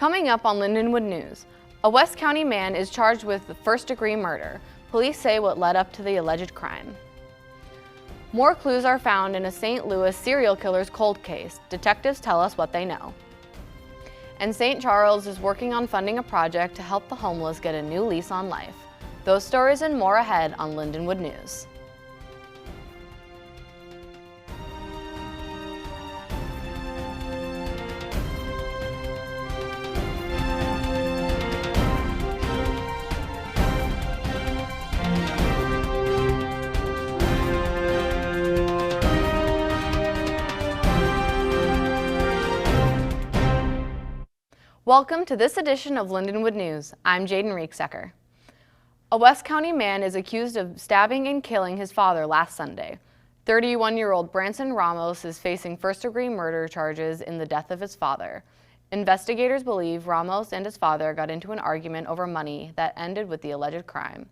Coming up on Lindenwood News, a West County man is charged with first-degree murder. Police say what led up to the alleged crime. More clues are found in a St. Louis serial killer's cold case. Detectives tell us what they know. And St. Charles is working on funding a project to help the homeless get a new lease on life. Those stories and more ahead on Lindenwood News. Welcome to this edition of Lindenwood News. I'm Jaden Rieksecker. A West County man is accused of stabbing and killing his father last Sunday. 31-year-old Branson Ramos is facing first-degree murder charges in the death of his father. Investigators believe Ramos and his father got into an argument over money that ended with the alleged crime.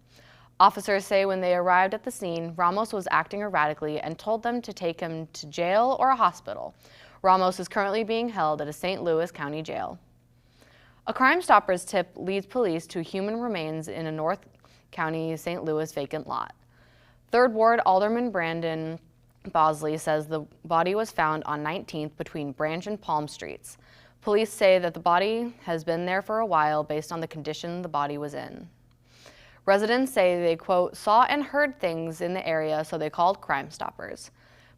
Officers say when they arrived at the scene, Ramos was acting erratically and told them to take him to jail or a hospital. Ramos is currently being held at a St. Louis County jail. A Crime Stoppers tip leads police to human remains in a North County St. Louis vacant lot. 3rd Ward Alderman Brandon Bosley says the body was found on 19th between Branch and Palm Streets. Police say that the body has been there for a while based on the condition the body was in. Residents say they, quote, saw and heard things in the area, so they called Crime Stoppers.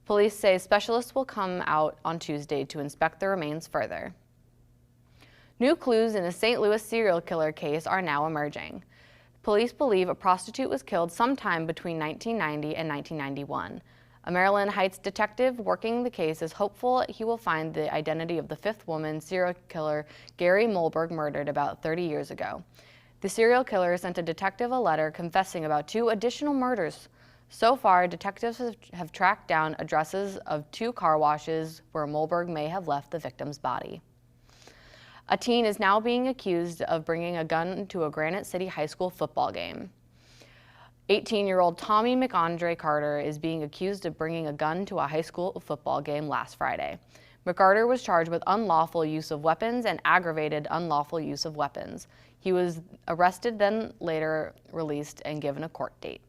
Police say specialists will come out on Tuesday to inspect the remains further. New clues in a St. Louis serial killer case are now emerging. Police believe a prostitute was killed sometime between 1990 and 1991. A Maryland Heights detective working the case is hopeful he will find the identity of the 5th woman serial killer Gary Molberg murdered about 30 years ago. The serial killer sent a detective a letter confessing about 2 additional murders. So far, detectives have tracked down addresses of 2 car washes where Molberg may have left the victim's body. A teen is now being accused of bringing a gun to a Granite City High School football game. 18-year-old Tommy McAndre Carter is being accused of bringing a gun to a high school football game last Friday. McCarter was charged with unlawful use of weapons and aggravated unlawful use of weapons. He was arrested, then later released and given a court date.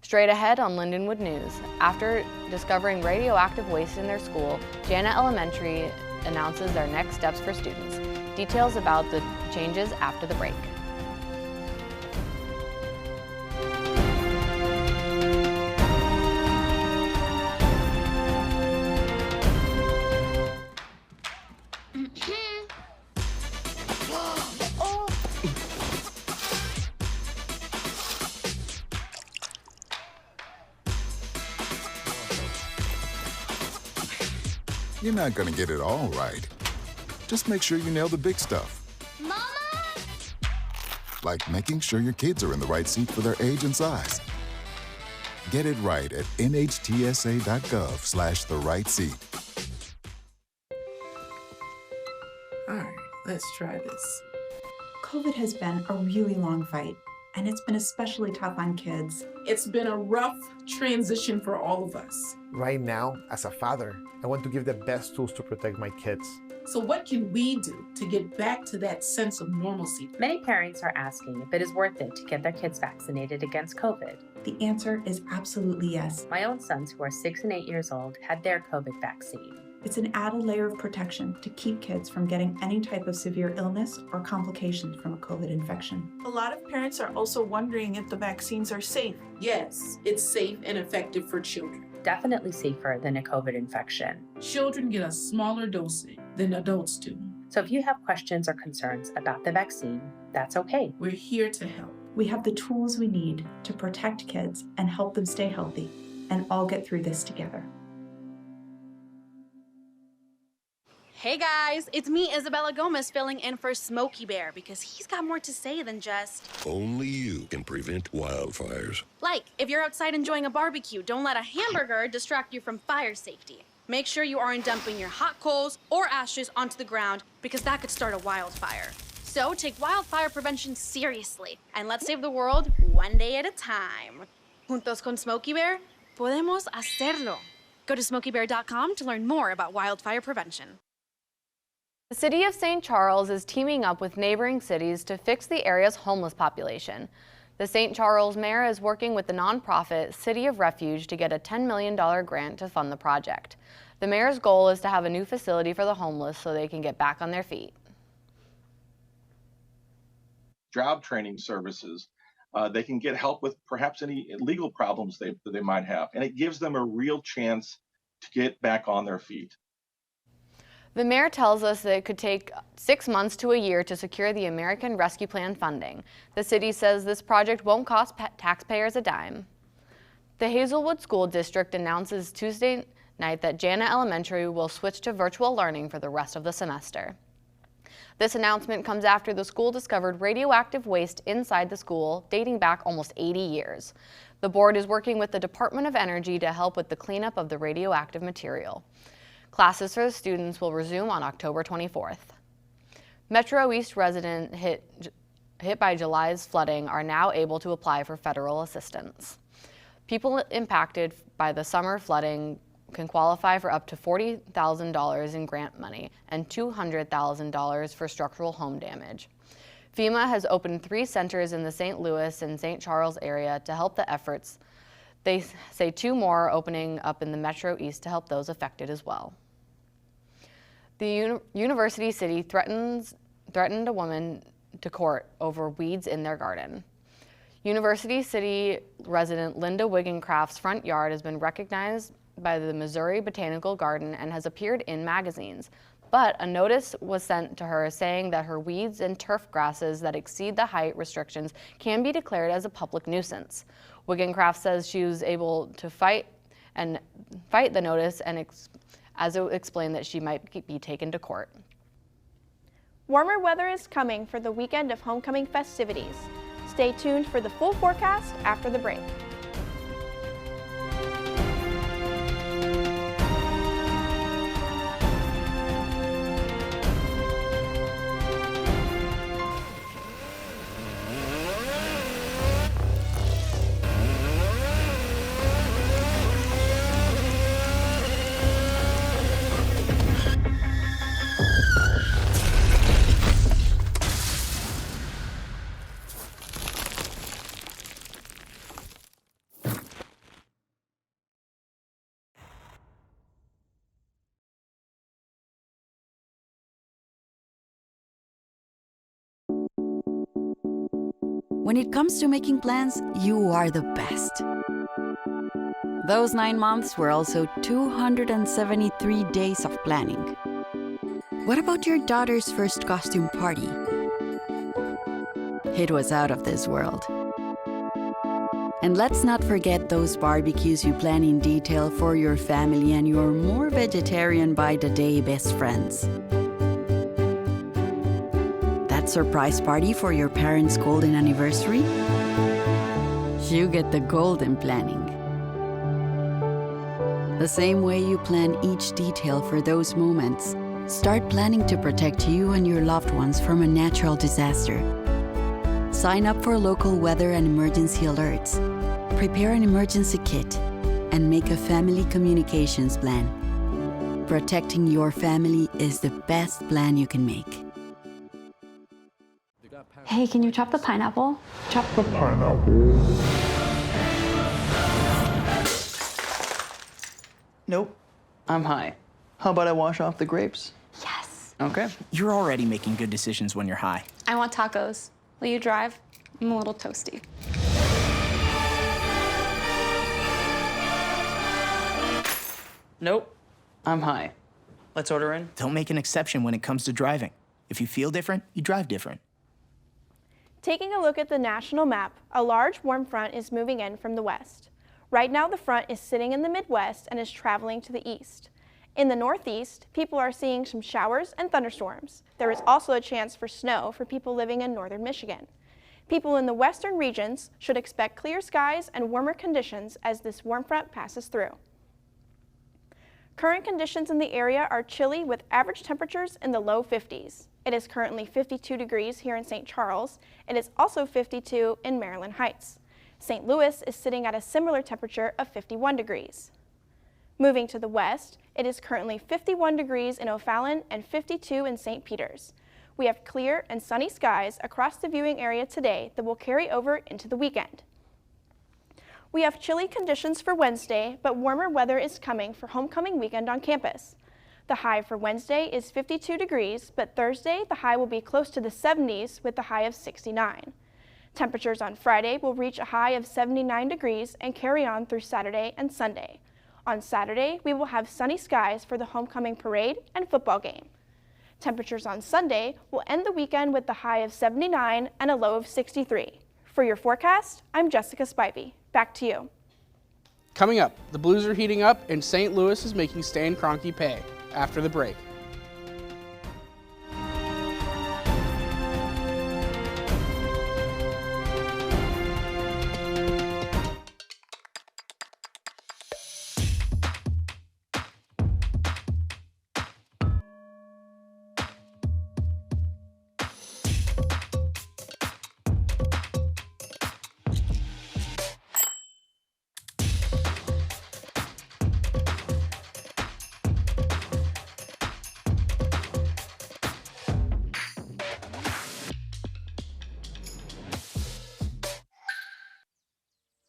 Straight ahead on Lindenwood News, after discovering radioactive waste in their school, Jana Elementary announces their next steps for students. Details about the changes after the break. You're not gonna get it all right. Just make sure you nail the big stuff. Mama! Like making sure your kids are in the right seat for their age and size. Get it right at nhtsa.gov/the-right-seat. All right, let's try this. COVID has been a really long fight, and it's been especially tough on kids. It's been a rough transition for all of us. Right now, as a father, I want to give the best tools to protect my kids. So what can we do to get back to that sense of normalcy? Many parents are asking if it is worth it to get their kids vaccinated against COVID. The answer is absolutely yes. My own sons, who are 6 and 8 years old, had their COVID vaccine. It's an added layer of protection to keep kids from getting any type of severe illness or complications from a COVID infection. A lot of parents are also wondering if the vaccines are safe. Yes, it's safe and effective for children. Definitely safer than a COVID infection. Children get a smaller dosage than adults do. So if you have questions or concerns about the vaccine, that's okay. We're here to help. We have the tools we need to protect kids and help them stay healthy and all get through this together. Hey guys, it's me, Isabella Gomez, filling in for Smokey Bear because he's got more to say than just... Only you can prevent wildfires. Like, if you're outside enjoying a barbecue, don't let a hamburger distract you from fire safety. Make sure you aren't dumping your hot coals or ashes onto the ground because that could start a wildfire. So take wildfire prevention seriously and let's save the world one day at a time. Juntos con Smokey Bear, podemos hacerlo. Go to smokeybear.com to learn more about wildfire prevention. The city of St. Charles is teaming up with neighboring cities to fix the area's homeless population. The St. Charles mayor is working with the nonprofit City of Refuge to get a $10 million grant to fund the project. The mayor's goal is to have a new facility for the homeless so they can get back on their feet. Job training services. They can get help with perhaps any legal problems they might have, and it gives them a real chance to get back on their feet. The mayor tells us that it could take 6 months to a year to secure the American Rescue Plan funding. The city says this project won't cost taxpayers a dime. The Hazelwood School District announces Tuesday night that Jana Elementary will switch to virtual learning for the rest of the semester. This announcement comes after the school discovered radioactive waste inside the school dating back almost 80 years. The board is working with the Department of Energy to help with the cleanup of the radioactive material. Classes for the students will resume on October 24th. Metro East residents hit by July's flooding are now able to apply for federal assistance. People impacted by the summer flooding can qualify for up to $40,000 in grant money and $200,000 for structural home damage. FEMA has opened 3 centers in the St. Louis and St. Charles area to help the efforts. They say 2 more are opening up in the Metro East to help those affected as well. The University City threatened a woman to court over weeds in their garden. University City resident Linda Wiggencraft's front yard has been recognized by the Missouri Botanical Garden and has appeared in magazines. But a notice was sent to her saying that her weeds and turf grasses that exceed the height restrictions can be declared as a public nuisance. Wiggencraft says she was able to fight the notice and as it explained that she might be taken to court. Warmer weather is coming for the weekend of homecoming festivities. Stay tuned for the full forecast after the break. When it comes to making plans, you are the best. Those 9 months were also 273 days of planning. What about your daughter's first costume party? It was out of this world. And let's not forget those barbecues you plan in detail for your family and your more vegetarian by the day best friends. Surprise party for your parents' golden anniversary? You get the golden planning. The same way you plan each detail for those moments, start planning to protect you and your loved ones from a natural disaster. Sign up for local weather and emergency alerts. Prepare an emergency kit and make a family communications plan. Protecting your family is the best plan you can make. Hey, can you chop the pineapple? Chop the pineapple. Nope. I'm high. How about I wash off the grapes? Yes. Okay. You're already making good decisions when you're high. I want tacos. Will you drive? I'm a little toasty. Nope. I'm high. Let's order in. Don't make an exception when it comes to driving. If you feel different, you drive different. Taking a look at the national map, a large warm front is moving in from the west. Right now, the front is sitting in the Midwest and is traveling to the east. In the Northeast, people are seeing some showers and thunderstorms. There is also a chance for snow for people living in northern Michigan. People in the western regions should expect clear skies and warmer conditions as this warm front passes through. Current conditions in the area are chilly with average temperatures in the low 50s. It is currently 52 degrees here in St. Charles. It is also 52 in Maryland Heights. St. Louis is sitting at a similar temperature of 51 degrees. Moving to the west, it is currently 51 degrees in O'Fallon and 52 in St. Peters. We have clear and sunny skies across the viewing area today that will carry over into the weekend. We have chilly conditions for Wednesday, but warmer weather is coming for homecoming weekend on campus. The high for Wednesday is 52 degrees, but Thursday the high will be close to the 70s with the high of 69. Temperatures on Friday will reach a high of 79 degrees and carry on through Saturday and Sunday. On Saturday, we will have sunny skies for the homecoming parade and football game. Temperatures on Sunday will end the weekend with the high of 79 and a low of 63. For your forecast, I'm Jessica Spivey. Back to you. Coming up, the Blues are heating up and St. Louis is making Stan Kroenke pay. After the break.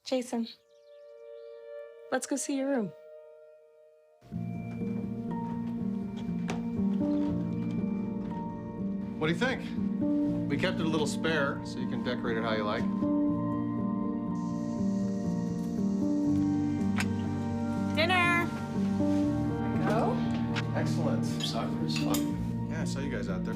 Jason, let's go see your room. What do you think? We kept it a little spare, so you can decorate it how you like. Dinner! Go. Excellent. Soccer is fun. Yeah, I saw you guys out there.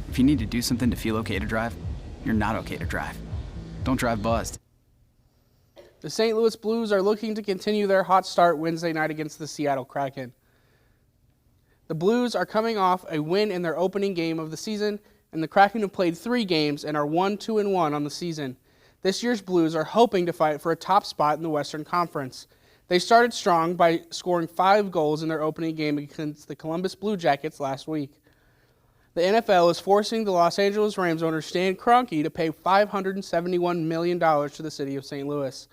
If you need to do something to feel okay to drive, you're not okay to drive. Don't drive buzzed. The St. Louis Blues are looking to continue their hot start Wednesday night against the Seattle Kraken. The Blues are coming off a win in their opening game of the season, and the Kraken have played 3 games and are 1-2-1 on the season. This year's Blues are hoping to fight for a top spot in the Western Conference. They started strong by scoring 5 goals in their opening game against the Columbus Blue Jackets last week. The NFL is forcing the Los Angeles Rams owner Stan Kroenke to pay $571 million to the city of St. Louis.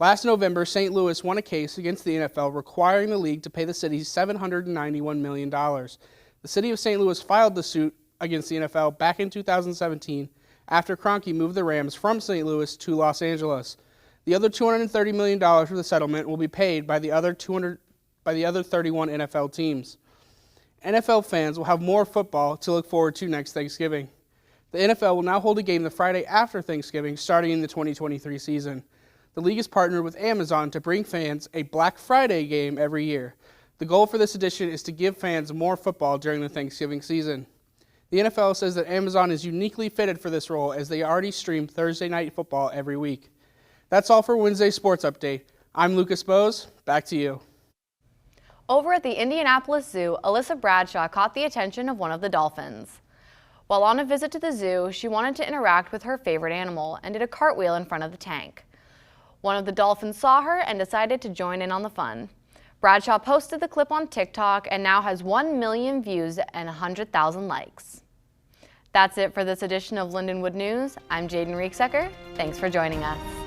Last November, St. Louis won a case against the NFL requiring the league to pay the city $791 million. The city of St. Louis filed the suit against the NFL back in 2017 after Kroenke moved the Rams from St. Louis to Los Angeles. The other $230 million for the settlement will be paid by the other 31 NFL teams. NFL fans will have more football to look forward to next Thanksgiving. The NFL will now hold a game the Friday after Thanksgiving, starting in the 2023 season. The league is partnered with Amazon to bring fans a Black Friday game every year. The goal for this edition is to give fans more football during the Thanksgiving season. The NFL says that Amazon is uniquely fitted for this role as they already stream Thursday Night Football every week. That's all for Wednesday Sports Update. I'm Lucas Bose. Back to you. Over at the Indianapolis Zoo, Alyssa Bradshaw caught the attention of one of the dolphins. While on a visit to the zoo, she wanted to interact with her favorite animal and did a cartwheel in front of the tank. One of the dolphins saw her and decided to join in on the fun. Bradshaw posted the clip on TikTok and now has 1 million views and 100,000 likes. That's it for this edition of Lindenwood News. I'm Jaden Rieksecker. Thanks for joining us.